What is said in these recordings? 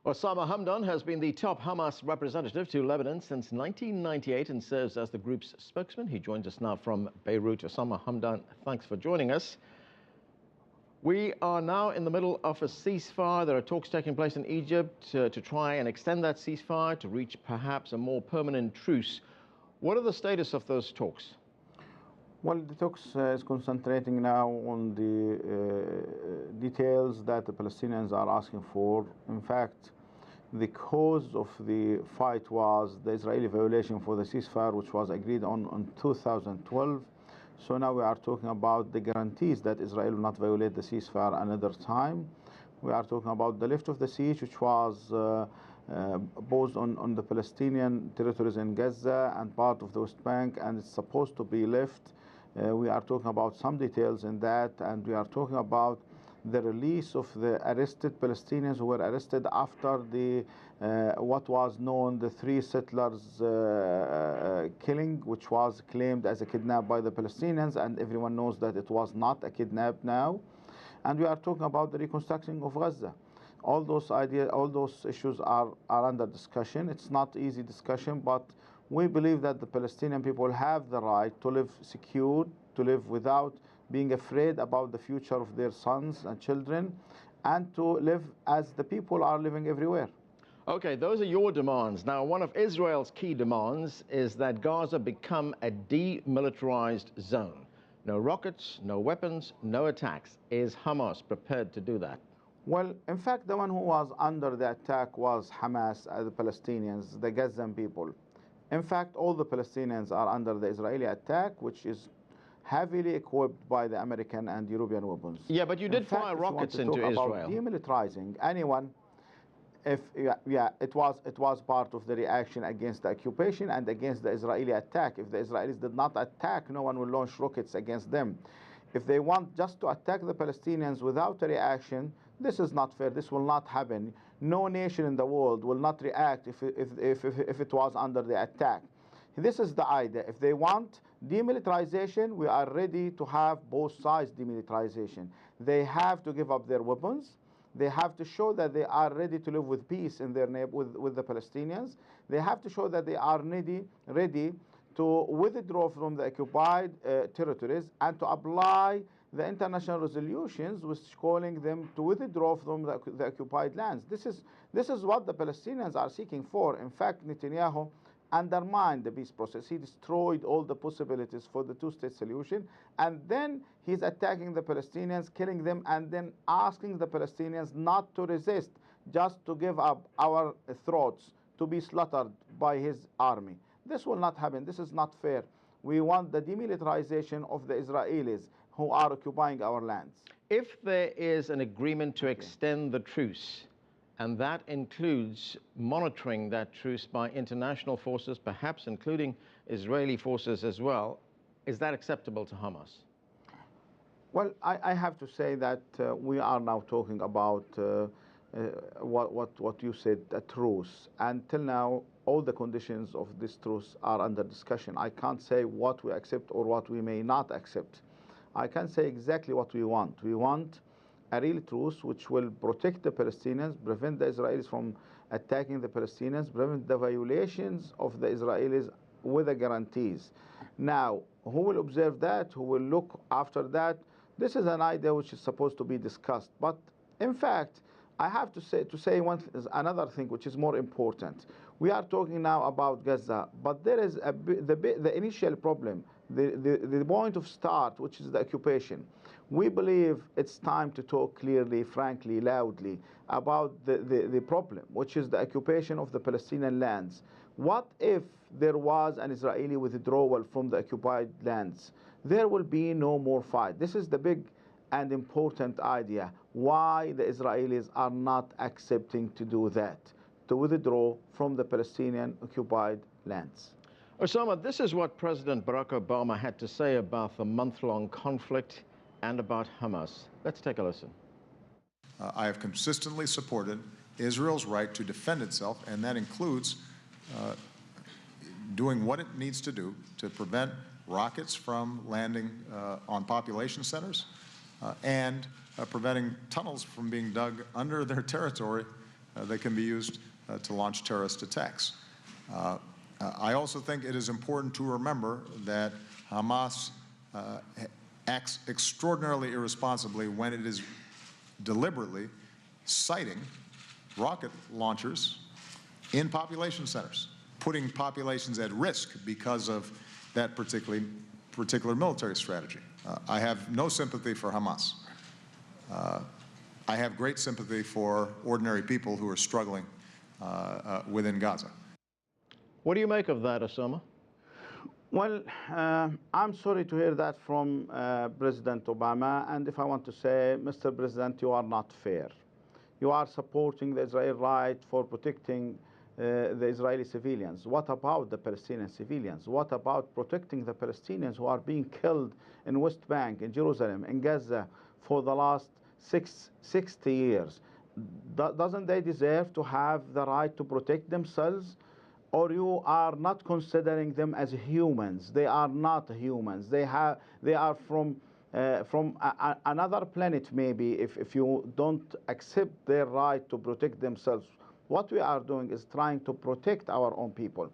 Osama Hamdan has been the top Hamas representative to Lebanon since 1998 and serves as the group's spokesman. He joins us now from Beirut. Osama Hamdan, thanks for joining us. We are now in the middle of a ceasefire. There are talks taking place in Egypt to try and extend that ceasefire to reach perhaps a more permanent truce. What are the status of those talks? Well, the talks is concentrating now on the details that the Palestinians are asking for. In fact, the cause of the fight was the Israeli violation for the ceasefire, which was agreed on in 2012. So now we are talking about the guarantees that Israel will not violate the ceasefire another time. We are talking about the lift of the siege, which was posed on the Palestinian territories in Gaza and part of the West Bank, and it's supposed to be lifted. We are talking about some details in that, and we are talking about the release of the arrested Palestinians who were arrested after the what was known the 3 settlers killing, which was claimed as a kidnap by the Palestinians, and everyone knows that it was not a kidnap now. And we are talking about the reconstruction of Gaza. All those ideas, all those issues are under discussion. It's not easy discussion, but we believe that the Palestinian people have the right to live secure, to live without being afraid about the future of their sons and children, and to live as the people are living everywhere. Okay, those are your demands. Now, one of Israel's key demands is that Gaza become a demilitarized zone. No rockets, no weapons, no attacks. Is Hamas prepared to do that? Well, in fact, the one who was under the attack was Hamas, the Palestinians, the Gazan people. In fact, all the Palestinians are under the Israeli attack, which is heavily equipped by the American and European weapons. Yeah, but you did fire rockets into Israel. About demilitarizing anyone, it was part of the reaction against the occupation and against the Israeli attack. If the Israelis did not attack, no one will launch rockets against them. If they want just to attack the Palestinians without a reaction, this is not fair. This will not happen. No nation in the world will not react if it was under the attack. This is the idea. If they want demilitarization, we are ready to have both sides demilitarization. They have to give up their weapons. They have to show that they are ready to live with peace in their with the Palestinians. They have to show that they are ready to withdraw from the occupied territories and to apply the international resolutions which calling them to withdraw from the occupied lands. This is what the Palestinians are seeking for. In fact, Netanyahu undermined the peace process. He destroyed all the possibilities for the two-state solution, and then he's attacking the Palestinians, killing them, and then asking the Palestinians not to resist, just to give up our throats to be slaughtered by his army. This will not happen. This is not fair. We want the demilitarization of the Israelis who are occupying our lands. If there is an agreement to extend the truce, and that includes monitoring that truce by international forces, perhaps including Israeli forces as well, is that acceptable to Hamas? Well, I have to say that we are now talking about what you said, a truce. Until now, all the conditions of this truce are under discussion. I can't say what we accept or what we may not accept. I can say exactly what we want. We want a real truce which will protect the Palestinians, prevent the Israelis from attacking the Palestinians, prevent the violations of the Israelis with the guarantees. Now, who will observe that? Who will look after that? This is an idea which is supposed to be discussed. But in fact, I have to say another thing which is more important. We are talking now about Gaza, but there is the initial problem, the point of start, which is the occupation. We believe it's time to talk clearly, frankly, loudly about the problem, which is the occupation of the Palestinian lands. What if there was an Israeli withdrawal from the occupied lands? There will be no more fight. This is the big and important idea. Why the Israelis are not accepting to do that, to withdraw from the Palestinian occupied lands. Osama, this is what President Barack Obama had to say about the month-long conflict and about Hamas. Let's take a listen. I have consistently supported Israel's right to defend itself, and that includes doing what it needs to do to prevent rockets from landing on population centers and preventing tunnels from being dug under their territory they can be used to launch terrorist attacks. I also think it is important to remember that Hamas acts extraordinarily irresponsibly when it is deliberately siting rocket launchers in population centers, putting populations at risk because of that particular military strategy. I have no sympathy for Hamas. I have great sympathy for ordinary people who are struggling within Gaza. What do you make of that, Osama? Well, I'm sorry to hear that from President Obama. And if I want to say, Mr. President, you are not fair. You are supporting the Israeli right for protecting the Israeli civilians. What about the Palestinian civilians? What about protecting the Palestinians who are being killed in West Bank, in Jerusalem, in Gaza for the last 60 years? Doesn't they deserve to have the right to protect themselves? Or you are not considering them as humans? They are not humans. They are from another planet, maybe, if you don't accept their right to protect themselves. What we are doing is trying to protect our own people.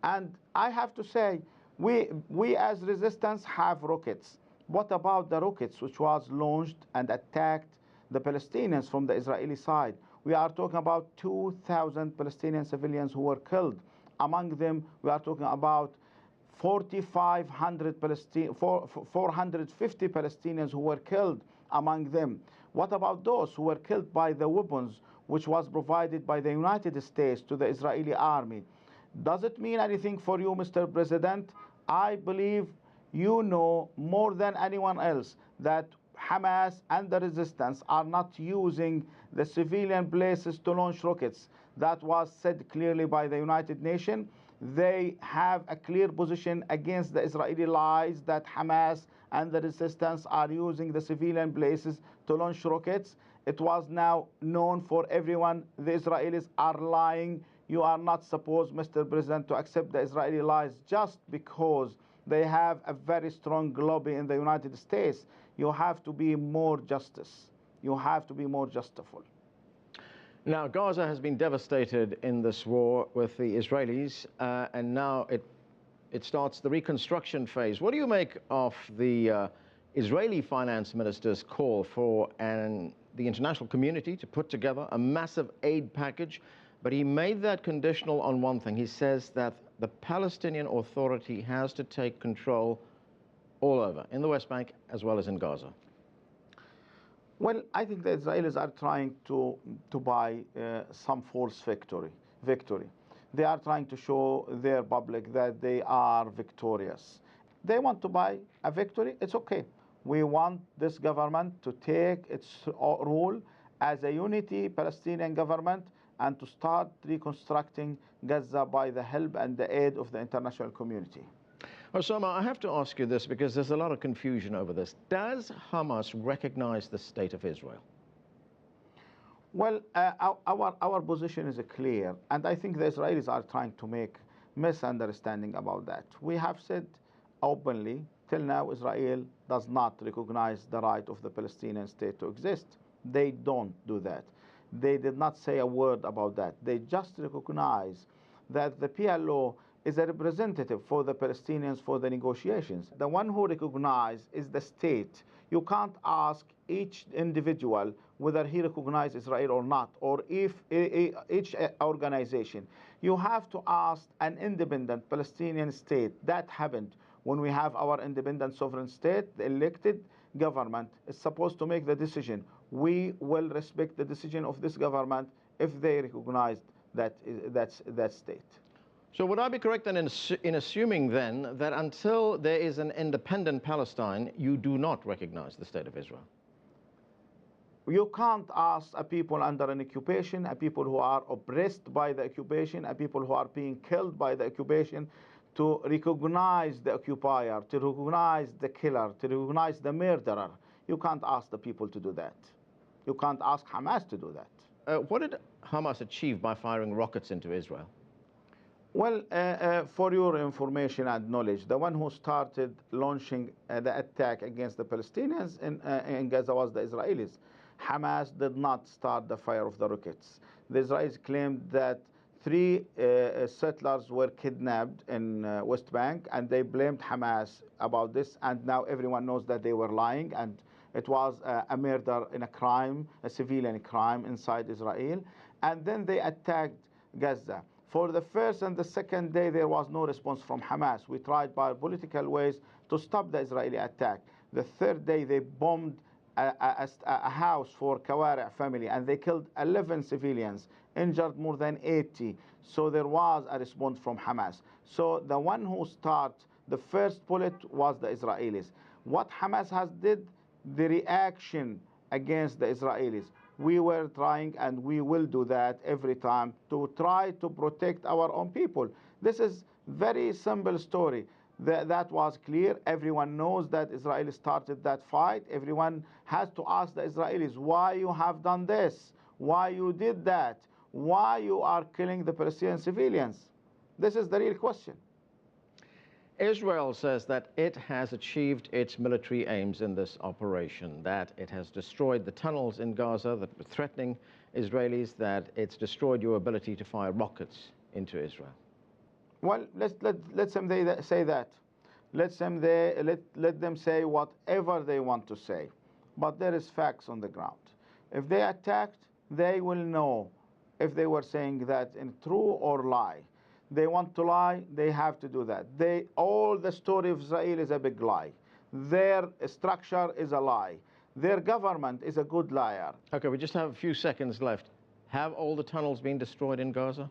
And I have to say, we as resistance have rockets. What about the rockets which was launched and attacked the Palestinians from the Israeli side? We are talking about 2,000 Palestinian civilians who were killed. Among them, we are talking about 450 Palestinians who were killed among them. What about those who were killed by the weapons which was provided by the United States to the Israeli army? Does it mean anything for you, Mr. President? I believe you know more than anyone else that Hamas and the resistance are not using the civilian places to launch rockets. That was said clearly by the United Nations. They have a clear position against the Israeli lies that Hamas and the resistance are using the civilian places to launch rockets. It was now known for everyone the Israelis are lying. You are not supposed, Mr. President, to accept the Israeli lies just because they have a very strong lobby in the United States. You have to be more justice. You have to be more justiful. Now, Gaza has been devastated in this war with the Israelis, and now it starts the reconstruction phase. What do you make of the Israeli finance minister's call for the international community to put together a massive aid package? But he made that conditional on one thing. He says that the Palestinian Authority has to take control all over, in the West Bank as well as in Gaza. Well, I think the Israelis are trying to buy some false victory. They are trying to show their public that they are victorious. They want to buy a victory. It's okay. We want this government to take its role as a unity Palestinian government and to start reconstructing Gaza by the help and the aid of the international community. Osama, I have to ask you this because there's a lot of confusion over this. Does Hamas recognize the state of Israel? Well, our position is clear, and I think the Israelis are trying to make misunderstanding about that. We have said openly, till now, Israel does not recognize the right of the Palestinian state to exist. They don't do that. They did not say a word about that. They just recognize that the PLO is a representative for the Palestinians for the negotiations. The one who recognizes is the state. You can't ask each individual whether he recognizes Israel or not, or if each organization. You have to ask an independent Palestinian state. That happened when we have our independent sovereign state. The elected government is supposed to make the decision. We will respect the decision of this government if they recognize that state. So would I be correct then in assuming then that until there is an independent Palestine, you do not recognize the state of Israel? You can't ask a people under an occupation, a people who are oppressed by the occupation, a people who are being killed by the occupation, to recognize the occupier, to recognize the killer, to recognize the murderer. You can't ask the people to do that. You can't ask Hamas to do that. What did Hamas achieve by firing rockets into Israel? Well, for your information and knowledge, the one who started launching the attack against the Palestinians in Gaza was the Israelis. Hamas did not start the fire of the rockets. The Israelis claimed that 3 settlers were kidnapped in West Bank, and they blamed Hamas about this, and now everyone knows that they were lying, and it was a murder in a crime, a civilian crime inside Israel. And then they attacked Gaza. For the first and the second day, there was no response from Hamas. We tried by political ways to stop the Israeli attack. The third day, they bombed a house for Kawari family, and they killed 11 civilians, injured more than 80. So there was a response from Hamas. So the one who started the first bullet was the Israelis. What Hamas has did, the reaction against the Israelis. We were trying, and we will do that every time, to try to protect our own people. This is very simple story. That was clear. Everyone knows that Israel started that fight. Everyone has to ask the Israelis, why you have done this? Why you did that? Why you are killing the Palestinian civilians? This is the real question. Israel says that it has achieved its military aims in this operation, that it has destroyed the tunnels in Gaza that were threatening Israelis, that it's destroyed your ability to fire rockets into Israel. Well, let them say that. Let them say whatever they want to say. But there is facts on the ground. If they attacked, they will know if they were saying that in true or lie. They want to lie, they have to do that. All the story of Israel is a big lie. Their structure is a lie. Their government is a good liar. Okay, we just have a few seconds left. Have all the tunnels been destroyed in Gaza?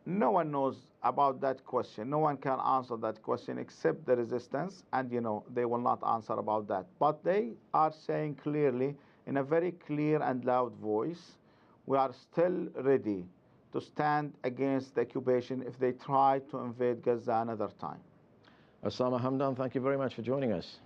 No one knows about that question. No one can answer that question except the resistance, and they will not answer about that. But they are saying clearly, in a very clear and loud voice, we are still ready to stand against the occupation if they try to invade Gaza another time. Osama Hamdan, thank you very much for joining us.